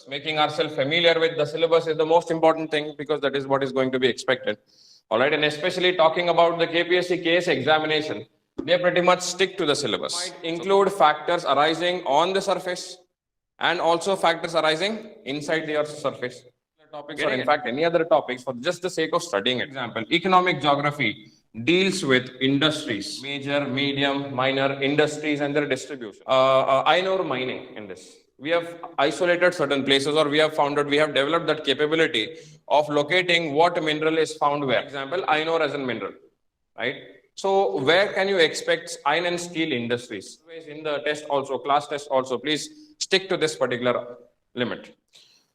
Making ourselves familiar with the syllabus is the most important thing because that is what is going to be expected. All right, and especially talking about the KPSC KS examination, they pretty much stick to the syllabus. Might include factors arising on the surface and also factors arising inside the Earth's surface. Topics or in fact any other topics for just the sake of studying. Example, economic geography deals with industries, major, medium, minor industries and their distribution. Iron ore mining in this. We have isolated certain places, or we have found that we have developed that capability of locating what mineral is found where. Example, iron ore as a mineral, right? So where can you expect iron and steel industries? In the test also, class test also, please stick to this particular limit.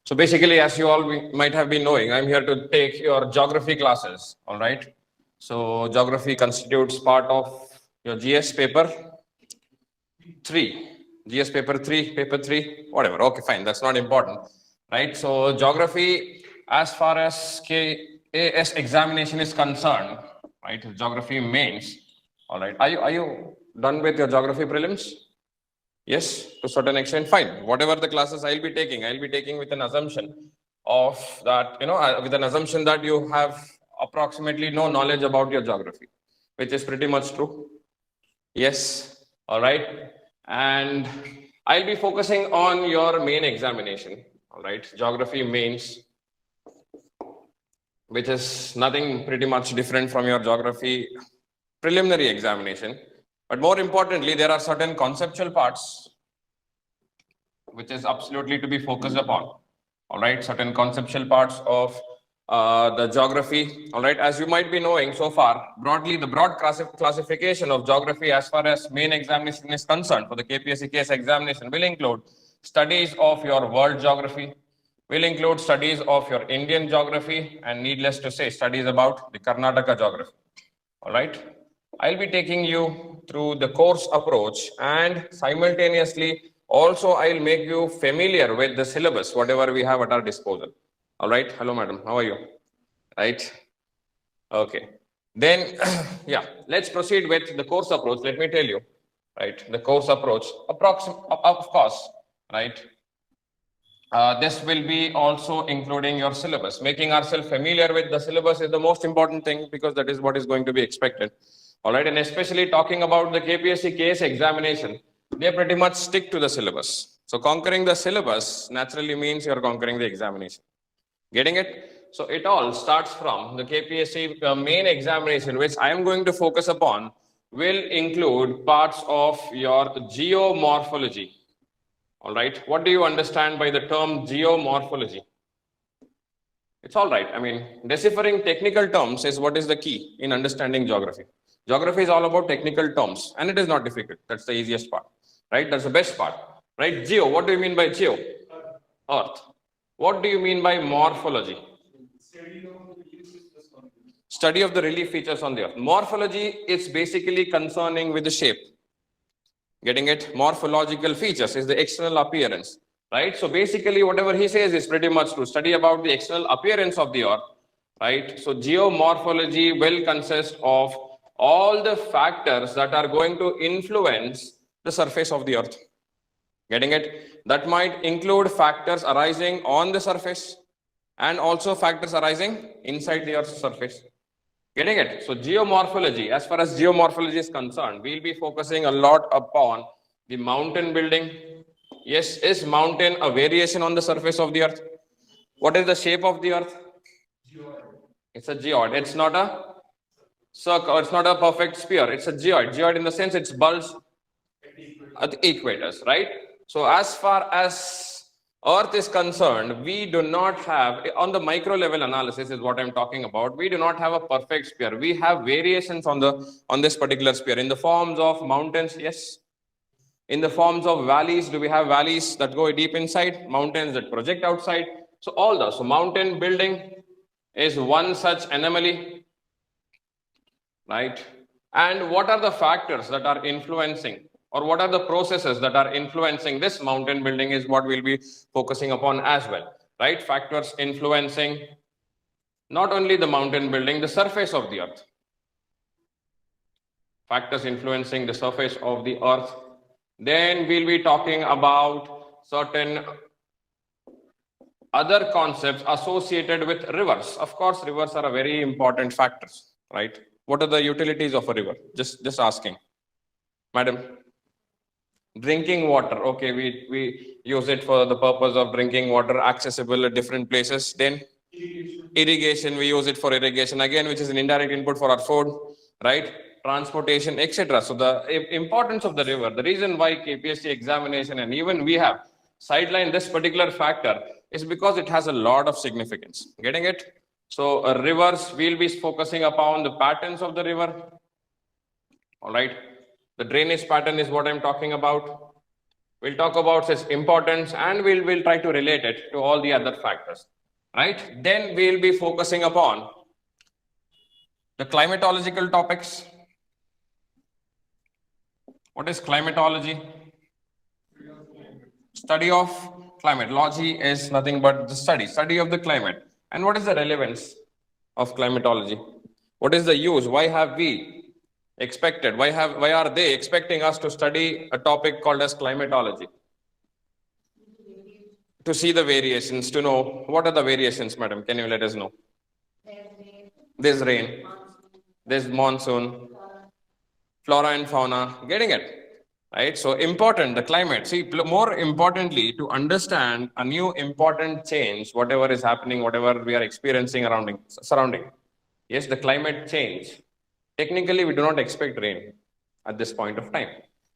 So basically, as you all might have been knowing, I'm here to take your geography classes, all right? So geography constitutes part of your GS paper 3. GS paper 3, whatever. Okay, fine. That's not important, right? So geography, as far as KAS examination is concerned, right? Geography mains. All right. Are you done with your geography prelims? Yes, to a certain extent, fine. Whatever the classes I'll be taking with an assumption of that, with an assumption that you have approximately no knowledge about your geography, which is pretty much true. Yes, all right. And I'll be focusing on your main examination, all right, geography mains, which is nothing pretty much different from your geography preliminary examination. But more importantly, there are certain conceptual parts which is absolutely to be focused upon, all right, certain conceptual parts of the geography, all right. As you might be knowing so far, broadly, the broad classification of geography as far as main examination is concerned for the KPSC KS examination will include studies of your world geography, will include studies of your Indian geography, and needless to say, studies about the Karnataka geography, all right. I'll be taking you through the course approach, and simultaneously also I'll make you familiar with the syllabus, whatever we have at our disposal. All right. Hello, madam. How are you? Right. Okay. Then, yeah, let's proceed with the course approach. Let me tell you, right, the course approach, of course, right. This will be also including your syllabus. Making ourselves familiar with the syllabus is the most important thing because that is what is going to be expected. All right. And especially talking about the KPSC KS examination, they pretty much stick to the syllabus. So conquering the syllabus naturally means you're conquering the examination. Getting it? So it all starts from the KPSC main examination, which I am going to focus upon, will include parts of your geomorphology. All right. What do you understand by the term geomorphology? It's all right. I mean, deciphering technical terms is what is the key in understanding geography. Geography is all about technical terms, and it is not difficult. That's the easiest part, right? That's the best part, right? Geo, what do you mean by geo? Earth. What do you mean by morphology? Study of the relief features on the earth. Morphology is basically concerning with the shape. Getting it? Morphological features is the external appearance, right? So basically whatever he says is pretty much true. Study about the external appearance of the earth, right? So geomorphology will consist of all the factors that are going to influence the surface of the earth. Getting it? That might include factors arising on the surface and also factors arising inside the Earth's surface. Getting it? So geomorphology, as far as geomorphology is concerned, we'll be focusing a lot upon the mountain building. Yes, is mountain a variation on the surface of the Earth? What is the shape of the Earth? Geoid. It's a geoid. It's not a circle. It's not a perfect sphere. It's a geoid. Geoid in the sense it's bulged at the equators, right? So as far as Earth is concerned, we do not have, on the micro level analysis is what I'm talking about, we do not have a perfect sphere. We have variations on this particular sphere in the forms of mountains, yes. In the forms of valleys, do we have valleys that go deep inside, mountains that project outside? So all those. So mountain building is one such anomaly, right? And what are the factors that are influencing, or what are the processes that are influencing this mountain building is what we'll be focusing upon as well, right? Factors influencing not only the mountain building, the surface of the earth. Factors influencing the surface of the earth. Then we'll be talking about certain other concepts associated with rivers. Of course, rivers are a very important factors, right? What are the utilities of a river? Just asking. Madam, drinking water. Okay, we use it for the purpose of drinking water, accessible at different places. Then irrigation, we use it for irrigation again, which is an indirect input for our food, right? Transportation, etc. So the importance of the river, the reason why KPSC examination and even we have sidelined this particular factor is because it has a lot of significance. Getting it? So rivers, we'll be focusing upon the patterns of the river. All right. The drainage pattern is what I'm talking about. We'll talk about its importance and we'll try to relate it to all the other factors. Right? Then we'll be focusing upon the climatological topics. What is climatology? Study of climate. Logy is nothing but the study of the climate. And what is the relevance of climatology? What is the use? Why have we expected? Why are they expecting us to study a topic called as climatology? To see the variations, to know what are the variations, madam? Can you let us know? There's rain, there's monsoon, flora and fauna. Getting it? Right? So important, the climate. See, more importantly, to understand a new important change, whatever is happening, whatever we are experiencing surrounding. Yes, the climate change. Technically, we do not expect rain at this point of time.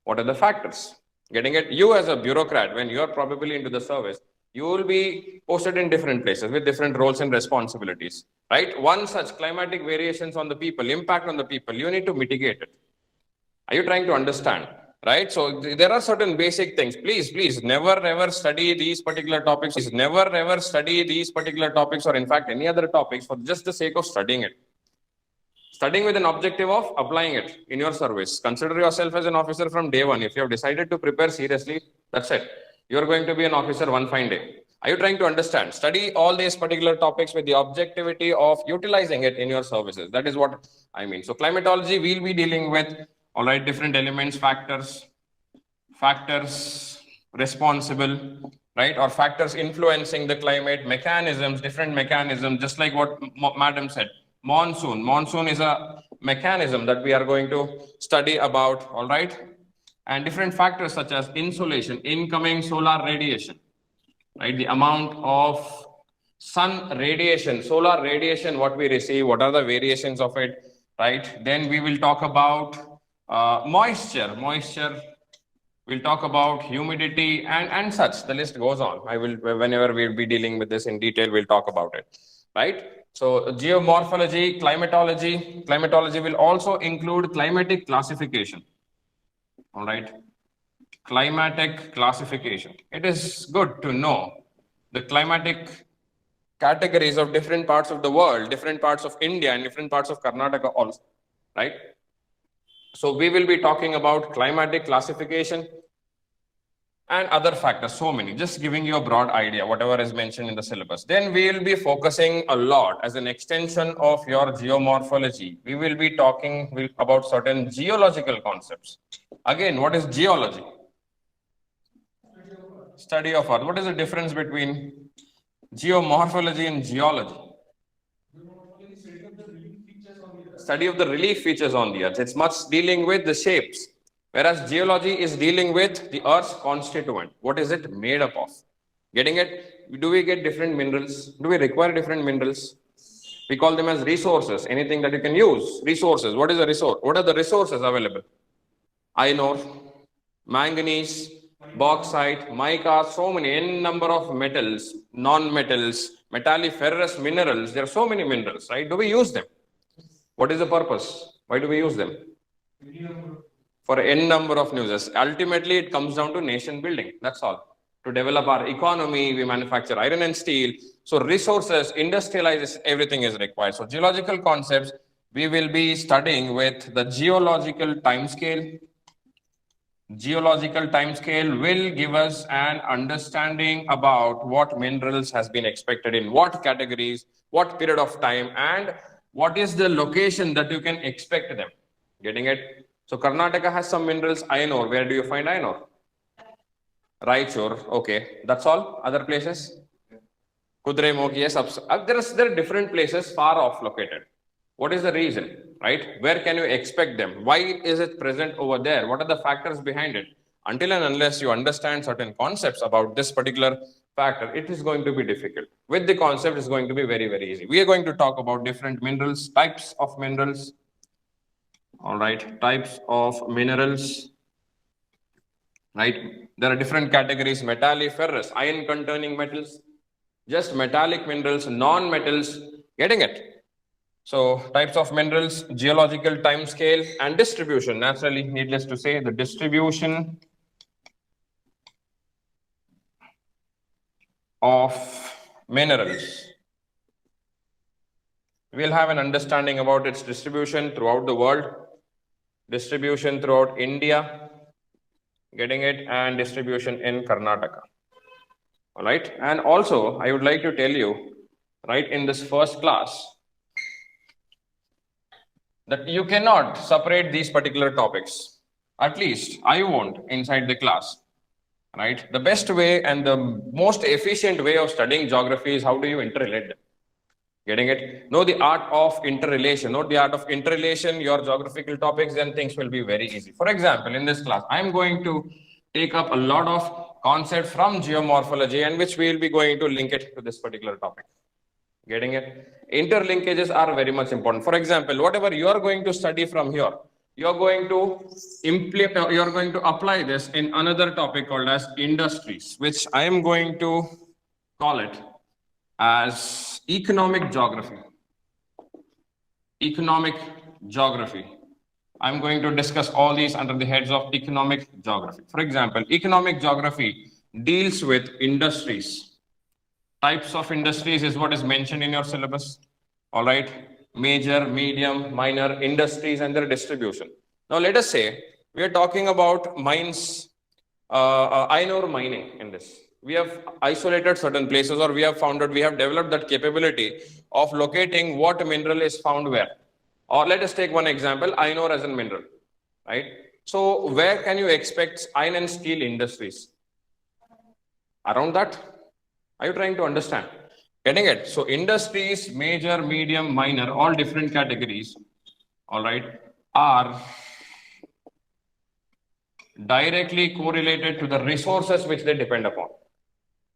What are the factors? Getting it? You as a bureaucrat, when you are probably into the service, you will be posted in different places with different roles and responsibilities, right? One such climatic variations on the people, impact on the people, you need to mitigate it. Are you trying to understand? Right? So there are certain basic things. Please, never ever study these particular topics. Please never ever study these particular topics or in fact any other topics for just the sake of studying it. Studying with an objective of applying it in your service. Consider yourself as an officer from day one. If you have decided to prepare seriously, that's it. You're going to be an officer one fine day. Are you trying to understand? Study all these particular topics with the objectivity of utilizing it in your services. That is what I mean. So climatology, we'll be dealing with, all right, different elements, factors responsible, right, or factors influencing the climate, mechanisms, different mechanisms, just like what madam said. Monsoon is a mechanism that we are going to study about, all right, and different factors such as insolation, incoming solar radiation, right, the amount of sun radiation, solar radiation, what we receive, what are the variations of it, right? Then we will talk about moisture, we'll talk about humidity and such, the list goes on. I will, whenever we'll be dealing with this in detail, we'll talk about it, right? So geomorphology, climatology will also include climatic classification, all right? Climatic classification. It is good to know the climatic categories of different parts of the world, different parts of India and different parts of Karnataka also, right? So we will be talking about climatic classification and other factors, so many, just giving you a broad idea, whatever is mentioned in the syllabus. Then we will be focusing a lot as an extension of your geomorphology. We will be talking about certain geological concepts. Again, what is geology? Study of earth. What is the difference between geomorphology and geology? Study of the relief features on the earth. It's much dealing with the shapes. Whereas geology is dealing with the earth's constituent. What is it made up of? Getting it? Do we get different minerals? Do we require different minerals? We call them as resources. Anything that you can use. Resources. What is a resource? What are the resources available? Iron ore, manganese, bauxite, mica, so many, n number of metals, non-metals, metalliferous minerals. There are so many minerals, right? Do we use them? What is the purpose? Why do we use them? For n number of uses. Ultimately, it comes down to nation building. That's all. To develop our economy, we manufacture iron and steel. So resources, industrialization, everything is required. So geological concepts, we will be studying with the geological timescale. Geological timescale will give us an understanding about what minerals has been expected in what categories, what period of time, and what is the location that you can expect them. Getting it? So Karnataka has some minerals, iron ore. Where do you find iron ore? Raichur. Okay. That's all. Other places? Kudremukh, yes, there are different places far off located. What is the reason, right? Where can you expect them? Why is it present over there? What are the factors behind it? Until and unless you understand certain concepts about this particular factor, it is going to be difficult. With the concept, it's going to be very, very easy. We are going to talk about different minerals, types of minerals. All right, types of minerals. Right? There are different categories: metalliferous, iron containing metals, just metallic minerals, non-metals, getting it? So types of minerals, geological time scale and distribution. Naturally, needless to say, the distribution of minerals. We'll have an understanding about its distribution throughout the world, distribution throughout India, getting it, and distribution in Karnataka. All right. And also, I would like to tell you, right, in this first class, that you cannot separate these particular topics. At least I won't inside the class. Right? The best way and the most efficient way of studying geography is how do you interrelate them. Getting it? Know the art of interrelation. Know the art of interrelation, your geographical topics, then things will be very easy. For example, in this class, I'm going to take up a lot of concepts from geomorphology and which we will be going to link it to this particular topic. Getting it? Interlinkages are very much important. For example, whatever you are going to study from here, you're going to apply this in another topic called as industries, which I am going to call it as economic geography. Economic geography. I'm going to discuss all these under the heads of economic geography. For example, economic geography deals with industries. Types of industries is what is mentioned in your syllabus. All right. Major, medium, minor industries and their distribution. Now, let us say we are talking about mines, iron ore mining in this. We have isolated certain places, or we have developed that capability of locating what mineral is found where. Or let us take one example, iron ore as a mineral, right? So where can you expect iron and steel industries? Around that? Are you trying to understand? Getting it? So industries, major, medium, minor, all different categories, all right, are directly correlated to the resources which they depend upon.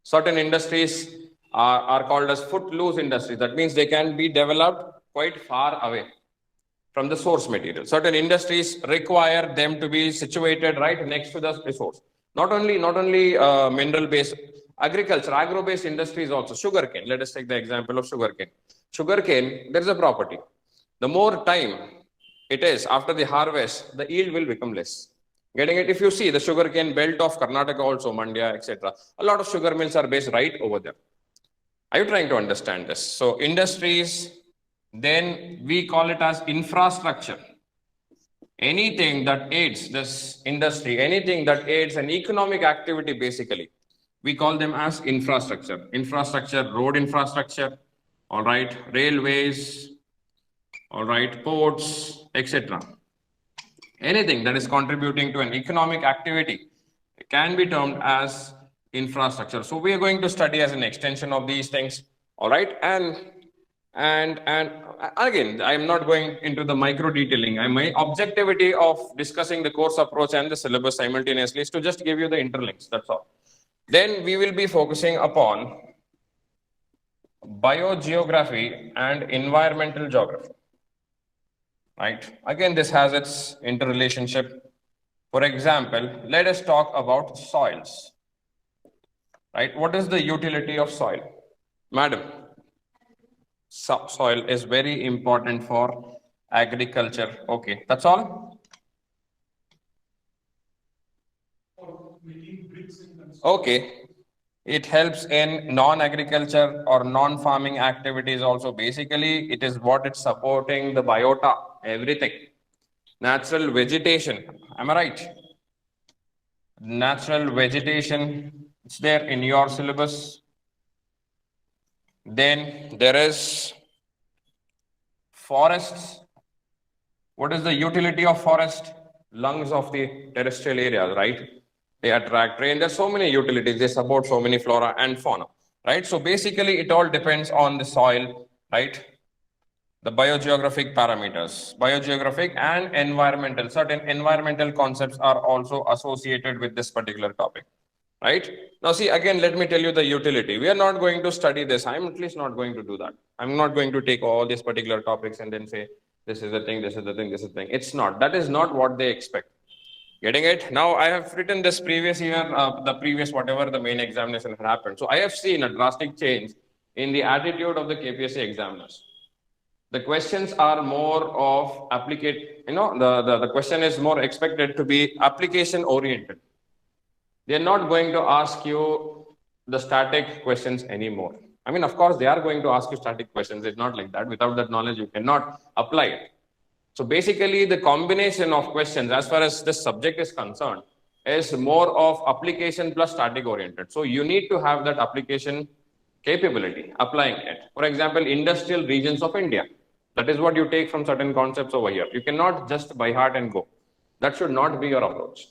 Certain industries are called as footloose industries. That means they can be developed quite far away from the source material. Certain industries require them to be situated right next to the resource. Not only mineral-based agriculture, agro-based industries also. Sugarcane. Let us take the example of sugarcane. Sugarcane, there is a property. The more time it is after the harvest, the yield will become less. Getting it? If you see the sugarcane belt of Karnataka also, Mandya, etc., a lot of sugar mills are based right over there. Are you trying to understand this? So industries, then we call it as infrastructure. Anything that aids this industry, anything that aids an economic activity, basically, we call them as infrastructure. Infrastructure, road infrastructure, all right, railways, all right, ports, etc. Anything that is contributing to an economic activity can be termed as infrastructure. So we are going to study as an extension of these things, all right? And again, I'm not going into the micro detailing. My objectivity of discussing the course approach and the syllabus simultaneously is to just give you the interlinks, that's all. Then we will be focusing upon biogeography and environmental geography. Right? Again, this has its interrelationship. For example, let us talk about soils. Right? What is the utility of soil? Madam, soil is very important for agriculture. Okay, that's all? Okay. It helps in non-agriculture or non-farming activities also. Basically, it is what it's supporting the biota, everything. Natural vegetation, am I right? Natural vegetation, it's there in your syllabus. Then there is forests. What is the utility of forest? Lungs of the terrestrial areas, right? They attract rain. There's so many utilities. They support so many flora and fauna, right? So basically it all depends on the soil, right? The biogeographic parameters, biogeographic and environmental, certain environmental concepts are also associated with this particular topic, right? Now see, again, let me tell you the utility. We are not going to study this. I'm at least not going to do that. I'm not going to take all these particular topics and then say, this is the thing, this is the thing, this is the thing. It's not. That is not what they expect. Getting it? Now I have written this previous year, the previous whatever the main examination had happened. So I have seen a drastic change in the attitude of the KPSC examiners. The questions are more of the question is more expected to be application oriented. They're not going to ask you the static questions anymore. I mean, of course, they are going to ask you static questions. It's not like that. Without that knowledge, you cannot apply it. So basically, the combination of questions, as far as this subject is concerned, is more of application plus static oriented. So you need to have that application capability, applying it. For example, industrial regions of India. That is what you take from certain concepts over here. You cannot just by heart and go. That should not be your approach.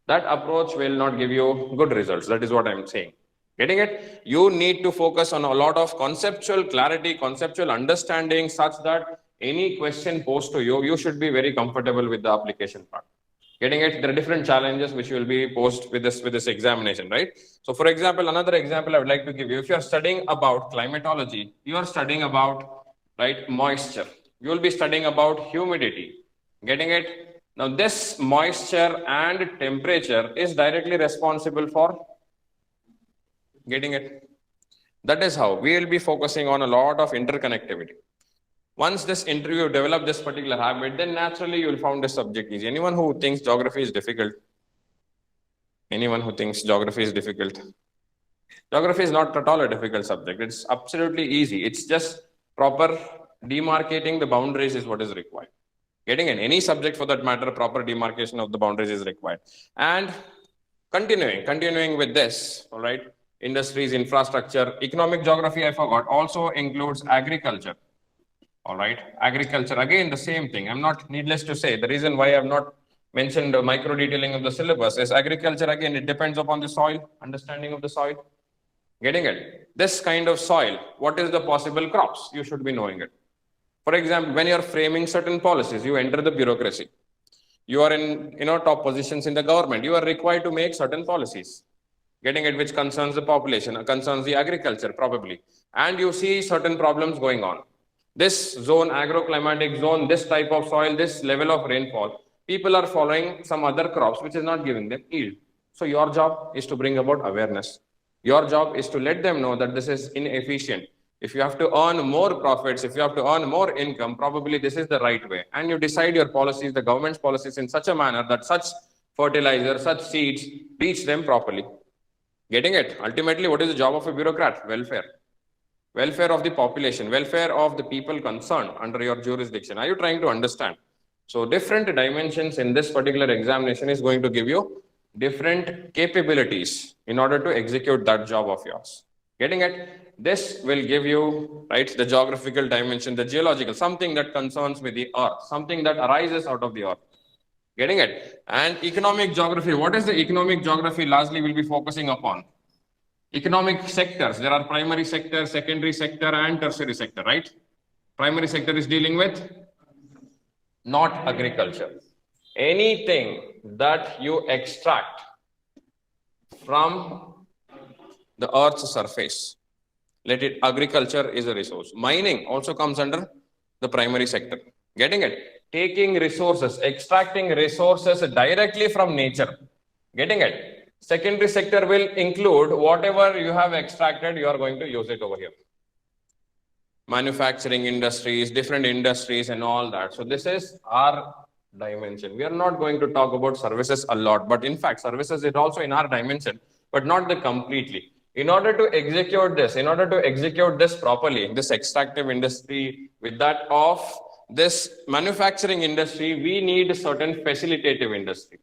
That approach will not give you good results. That is what I'm saying. Getting it? You need to focus on a lot of conceptual clarity, conceptual understanding, such that any question posed to you, you should be very comfortable with the application part. Getting it? There are different challenges which will be posed with this examination, right? So for example, another example I would like to give you, if you are studying about climatology, you are studying about, right, moisture. You will be studying about humidity. Getting it? Now this moisture and temperature is directly responsible for getting it. That is how we will be focusing on a lot of interconnectivity. Once this interview develop this particular habit, then naturally you will find this subject easy. Anyone who thinks geography is difficult? Anyone who thinks geography is difficult? Geography is not at all a difficult subject. It's absolutely easy. It's just proper demarcating the boundaries is what is required. Getting in any subject for that matter, proper demarcation of the boundaries is required. And continuing with this, all right, industries, infrastructure, economic geography, I forgot, also includes agriculture. All right, agriculture, again, the same thing. I'm not, needless to say, the reason why I have not mentioned the micro detailing of the syllabus is agriculture, again, it depends upon the soil, understanding of the soil. Getting it? This kind of soil, what is the possible crops? You should be knowing it. For example, when you're framing certain policies, you enter the bureaucracy. You are in top positions in the government. You are required to make certain policies. Getting it, which concerns the population, concerns the agriculture probably. And you see certain problems going on. This zone, agroclimatic zone, this type of soil, this level of rainfall, people are following some other crops which is not giving them yield. So your job is to bring about awareness. Your job is to let them know that this is inefficient. If you have to earn more profits, if you have to earn more income, probably this is the right way. And you decide your policies, the government's policies in such a manner that such fertilizer, such seeds reach them properly. Getting it? Ultimately, what is the job of a bureaucrat? Welfare. Welfare of the population, welfare of the people concerned under your jurisdiction. Are you trying to understand? So different dimensions in this particular examination is going to give you different capabilities in order to execute that job of yours. Getting it? This will give you, right, the geographical dimension, the geological, something that concerns with the earth, something that arises out of the earth. Getting it? And economic geography, what is the economic geography largely will be focusing upon? Economic sectors, there are primary sector, secondary sector, and tertiary sector, right? Primary sector is dealing with not agriculture. Anything that you extract from the earth's surface, let it, agriculture is a resource. Mining also comes under the primary sector. Getting it? Taking resources, extracting resources directly from nature. Getting it? Secondary sector will include whatever you have extracted, you are going to use it over here. Manufacturing industries, different industries and all that. So this is our dimension. We are not going to talk about services a lot, but in fact, services is also in our dimension, but not the completely. In order to execute this properly, this extractive industry with that of this manufacturing industry, we need a certain facilitative industry.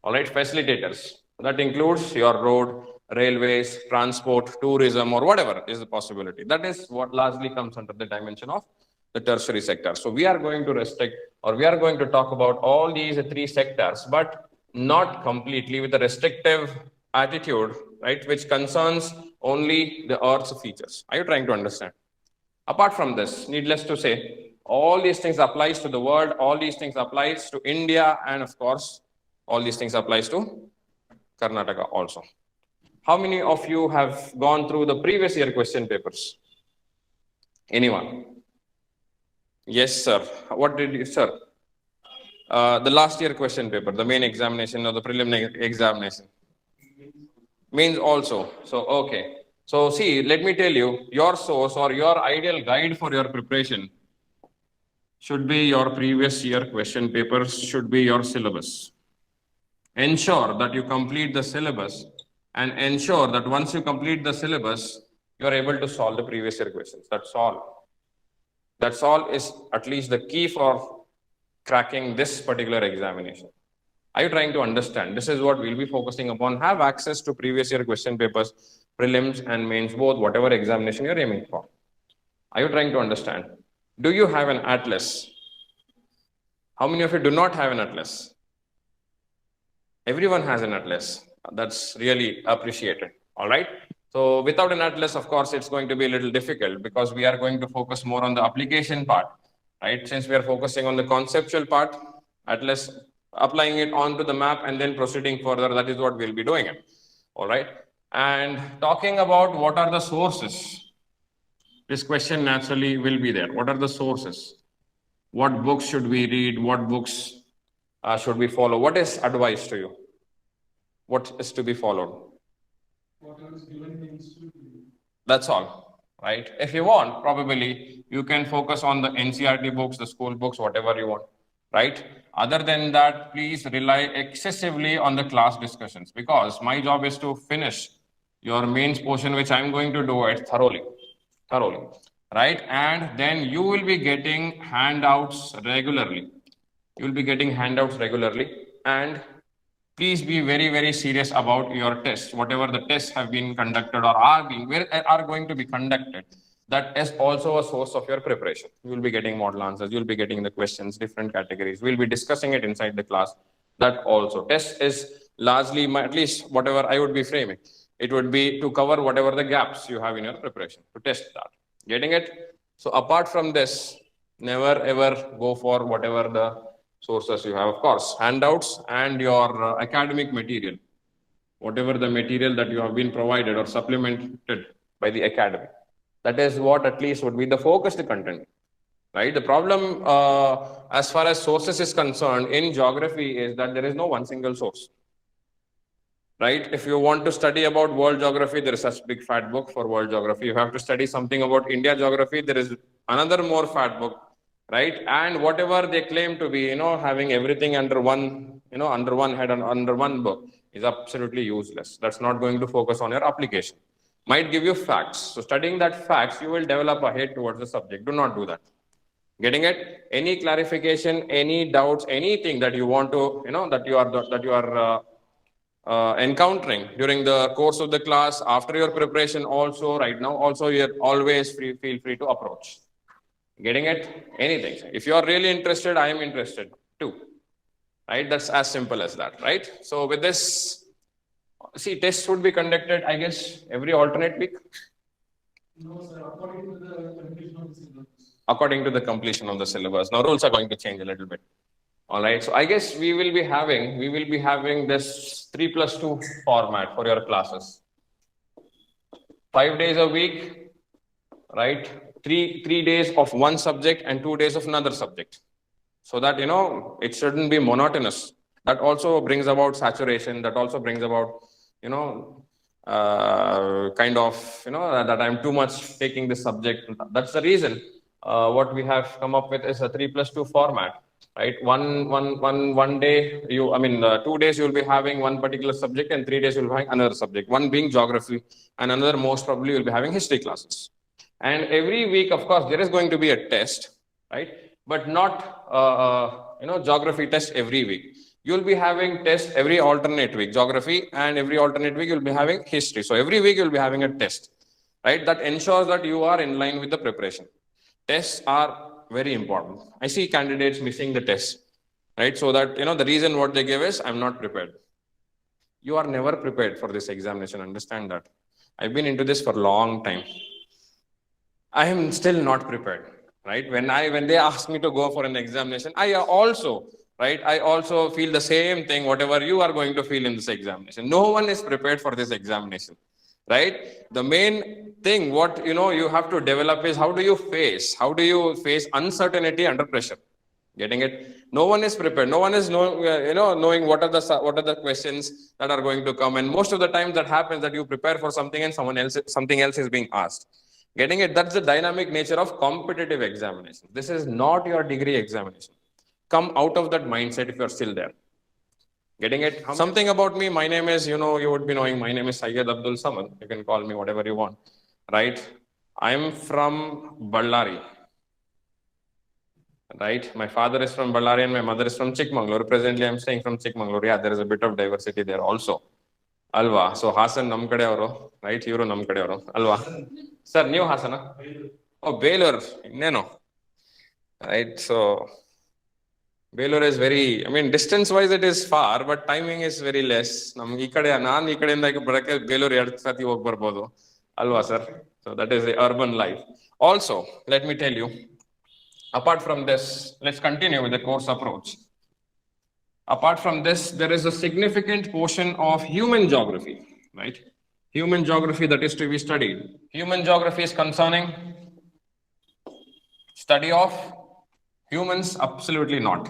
All right, facilitators. That includes your road, railways, transport, tourism, or whatever is the possibility. That is what largely comes under the dimension of the tertiary sector. So we are going to restrict, or we are going to talk about all these three sectors, but not completely with a restrictive attitude, right, which concerns only the Earth's features. Are you trying to understand? Apart from this, needless to say, all these things applies to the world, all these things applies to India, and of course, all these things applies to Karnataka also. How many of you have gone through the previous year question papers? Anyone? Yes, sir. What did you, sir? The last year question paper, the main examination or the preliminary examination. Means also. So, okay. So, see, let me tell you, your source or your ideal guide for your preparation should be your previous year question papers, should be your syllabus. Ensure that you complete the syllabus and ensure that once you complete the syllabus, you are able to solve the previous year questions. That's all. That's all is at least the key for cracking this particular examination. Are you trying to understand? This is what we'll be focusing upon. Have access to previous year question papers, prelims and mains, both, whatever examination you're aiming for. Are you trying to understand? Do you have an atlas? How many of you do not have an atlas? Everyone has an atlas. That's really appreciated. All right. So without an atlas, of course, it's going to be a little difficult because we are going to focus more on the application part, right? Since we are focusing on the conceptual part, atlas, applying it onto the map and then proceeding further, that is what we'll be doing it. All right. And talking about what are the sources, this question naturally will be there. What are the sources? What books should we read? What books should we follow? What is advice to you? What is to be followed? That's all, right? If you want, probably you can focus on the NCERT books, the school books, whatever you want, right? Other than that, please rely excessively on the class discussions because my job is to finish your mains portion, which I'm going to do it thoroughly, right? And then you will be getting handouts regularly. You'll be getting handouts regularly, and please be very, very serious about your tests. Whatever the tests have been conducted or are going to be conducted, that is also a source of your preparation. You will be getting model answers. You'll be getting the questions, different categories. We'll be discussing it inside the class. That also. Test is largely, at least whatever I would be framing, it would be to cover whatever the gaps you have in your preparation, to test that. Getting it? So apart from this, never ever go for whatever the sources you have. Of course, handouts and your academic material, whatever the material that you have been provided or supplemented by the academy. That is what at least would be the focused content, right? The problem as far as sources is concerned in geography is that there is no one single source, right? If you want to study about world geography, there is such big fat book for world geography. You have to study something about India geography, there is another more fat book, right? And whatever they claim to be, having everything under one, under one head and under one book is absolutely useless. That's not going to focus on your application. Might give you facts. So studying that facts, you will develop a hate towards the subject. Do not do that. Getting it? Any clarification, any doubts, anything that you want to, that you are encountering during the course of the class, after your preparation also, right now, also you're always feel free to approach. Getting it? Anything. If you are really interested, I am interested too. Right? That's as simple as that, right? So with this, see, tests would be conducted, I guess, every alternate week. No, sir, according to the completion of the syllabus. According to the completion of the syllabus. Now rules are going to change a little bit. All right. So I guess we will be having this 3+2 format for your classes. 5 days a week, right? Three days of one subject and 2 days of another subject. So that, it shouldn't be monotonous. That also brings about saturation. That also brings about, that I'm too much taking this subject. That's the reason what we have come up with is a 3+2 format, right? One day, 2 days you'll be having one particular subject and 3 days you'll be having another subject. One being geography and another most probably you'll be having history classes. And every week, of course, there is going to be a test, right? But not, geography test every week. You'll be having tests every alternate week, geography, and every alternate week you'll be having history. So every week you'll be having a test, right? That ensures that you are in line with the preparation. Tests are very important. I see candidates missing the tests, right? So that, the reason what they give is, I'm not prepared. You are never prepared for this examination. Understand that. I've been into this for a long time. I am still not prepared, right? When they ask me to go for an examination, I also feel the same thing, whatever you are going to feel in this examination. No one is prepared for this examination, right? The main thing, what you have to develop is how do you face uncertainty under pressure. Getting it? No one is prepared. No one is knowing what are the questions that are going to come. And most of the time that happens that you prepare for something and something else is being asked. Getting it? That's the dynamic nature of competitive examination. This is not your degree examination. Come out of that mindset if you're still there. Getting it? Something about me. My name is, you would be knowing, my name is Syed Abdul Samad. You can call me whatever you want, right? I'm from Ballari. Right? My father is from Ballari and my mother is from Chikmagalur. Presently, I'm staying from Chikmagalur. Yeah, there is a bit of diversity there also. Alva. So, Hasan nam kade avaru, right? Iವರು nam kade avaru. Alva. Sir, ನೀವು Hassan? Oh, Belur. ಇನ್ನೇನು? Right? So, Belur is very, distance wise it is far, but timing is very less. ನಮ್ಗೆ ಈ ಕಡೆ, ನಾನು ಈ ಕಡೆಯಿಂದ ಬರಕ್ಕೆ ಬೇಲೂರು 2 ಸತಿ ಹೋಗಿ ಬರ್ಬೋದು. ಅಲ್ವಾ, sir? So, that is the urban life. Also, let me tell you, apart from this, let's continue with the course approach. Apart from this, there is a significant portion of human geography, right? Human geography that is to be studied. Human geography is concerning study of humans? Absolutely not.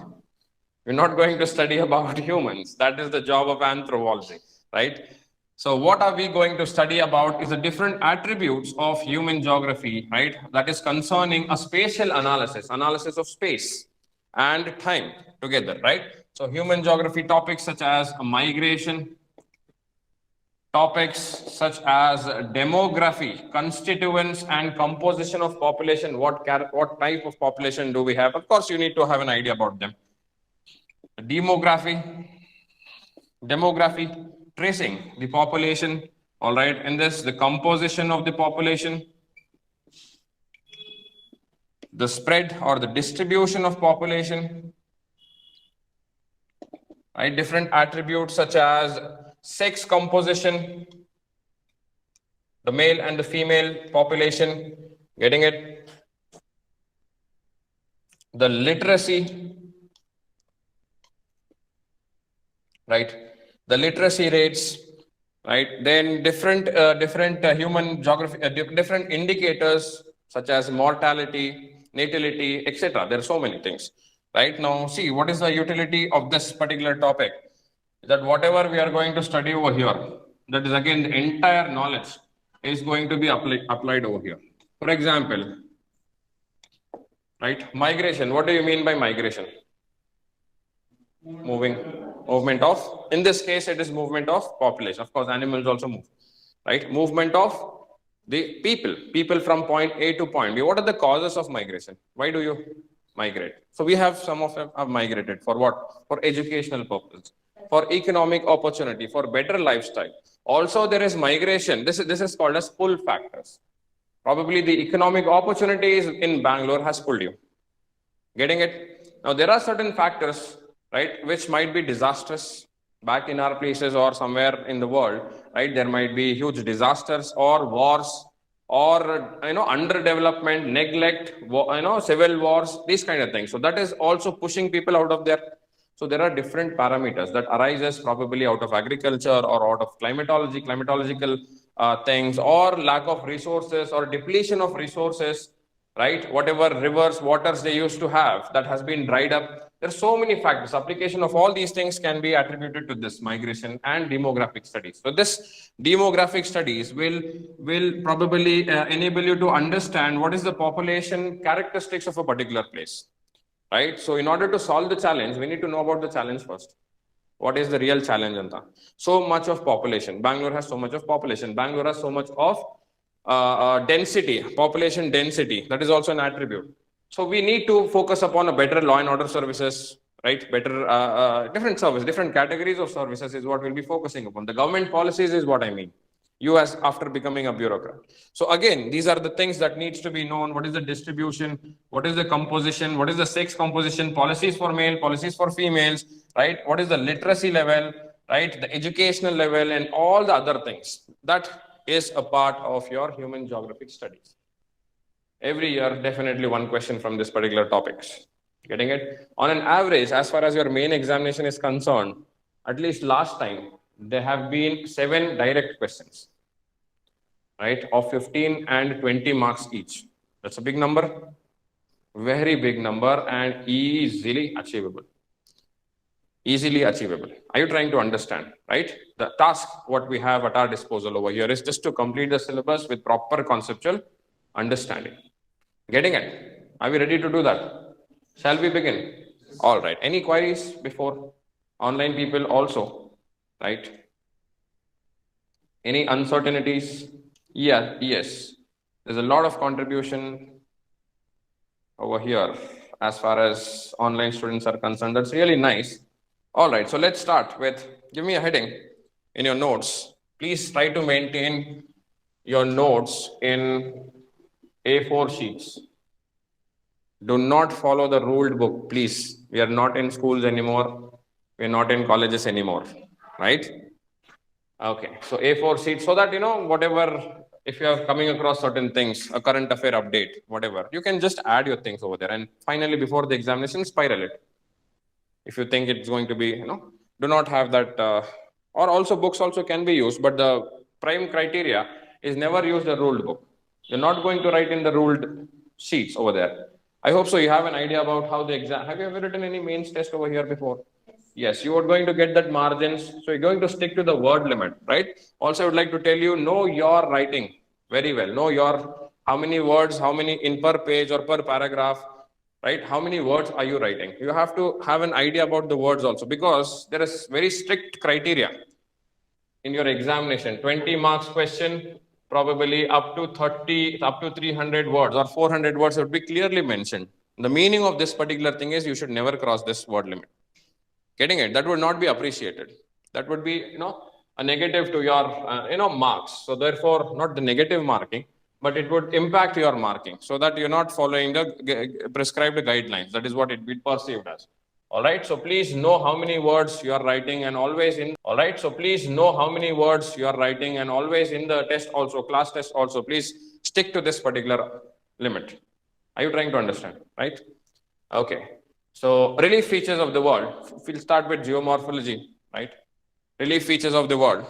We're not going to study about humans. That is the job of anthropology, right? So what are we going to study about is the different attributes of human geography, right? That is concerning a spatial analysis of space and time together, right? So human geography topics such as migration, topics such as demography, constituents and composition of population. What type of population do we have? Of course, you need to have an idea about them. Demography, tracing the population, all right. In this, the composition of the population, the spread or the distribution of population, right? Different attributes such as sex composition, the male and the female population. Getting it? The literacy, right? The literacy rates, right? Then different human geography, different indicators such as mortality, natality, etc. There are so many things. Right now, see what is the utility of this particular topic. That whatever we are going to study over here, that is again the entire knowledge is going to be applied over here. For example, right? Migration. What do you mean by migration? Movement of, in this case, it is movement of population. Of course, animals also move, right? Movement of the people from point A to point B. What are the causes of migration? Why do you migrate? So we have some of them have migrated for what? For educational purposes, for economic opportunity, for better lifestyle. Also, there is migration. This is called as pull factors. Probably the economic opportunities in Bangalore has pulled you. Getting it? Now, there are certain factors, right, which might be disastrous back in our places or somewhere in the world, right? There might be huge disasters or wars or, underdevelopment, neglect, civil wars, these kind of things. So that is also pushing people out of there. So there are different parameters that arises probably out of agriculture or out of climatological things, or lack of resources or depletion of resources, right? Whatever rivers, waters they used to have that has been dried up. There are so many factors. Application of all these things can be attributed to this migration and demographic studies. So this demographic studies will probably enable you to understand what is the population characteristics of a particular place. Right? So in order to solve the challenge, we need to know about the challenge first. What is the real challenge? Anta? So much of population. Bangalore has so much of population. Bangalore has so much of density, population density. That is also an attribute. So we need to focus upon a better law and order services, right? Better different service, different categories of services is what we'll be focusing upon. The government policies is what I mean. You as after becoming a bureaucrat. So again, these are the things that needs to be known. What is the distribution? What is the composition? What is the sex composition? Policies for male, policies for females, right? What is the literacy level? right? The educational level and all the other things. That is a part of your human geographic studies. Every year, definitely one question from this particular topics. Getting it? On an average, as far as your main examination is concerned, at least last time, there have been 7 direct questions, right? Of 15 and 20 marks each. That's a big number, very big number, and easily achievable. Easily achievable. Are you trying to understand, right? The task, what we have at our disposal over here is just to complete the syllabus with proper conceptual understanding. Getting it? Are we ready to do that? Shall we begin? All right. Any queries before? Online people also, right? Any uncertainties? Yeah, yes. There's a lot of contribution over here as far as online students are concerned. That's really nice. All right. So let's start with, give me a heading in your notes. Please try to maintain your notes in A4 sheets. Do not follow the ruled book, please. We are not in schools anymore. We are not in colleges anymore, right? Okay, so A4 sheet, so that, whatever, if you are coming across certain things, a current affair update, whatever, you can just add your things over there. And finally, before the examination, spiral it. If you think it's going to be, do not have that, or also books also can be used, but the prime criteria is never use the ruled book. You're not going to write in the ruled sheets over there. I hope so. You have an idea about how the exam. Have you ever written any mains test over here before? Yes, you are going to get that margins. So you're going to stick to the word limit, right? Also, I would like to tell you, know your writing very well. Know your how many words, how many in per page or per paragraph, right? How many words are you writing? You have to have an idea about the words also, because there is very strict criteria in your examination. 20 marks question, probably up to 30, up to 300 words or 400 words would be clearly mentioned. The meaning of this particular thing is you should never cross this word limit. Getting it? That would not be appreciated. That would be, a negative to your, marks. So therefore, not the negative marking, but it would impact your marking, so that you're not following the prescribed guidelines. That is what it be perceived as. All right. So please know how many words you are writing, and always in. All right. So please know how many words you are writing, and always in the test also, class test also, please stick to this particular limit. Are you trying to understand? Right? Okay. So relief features of the world. We'll start with geomorphology, right? Relief features of the world.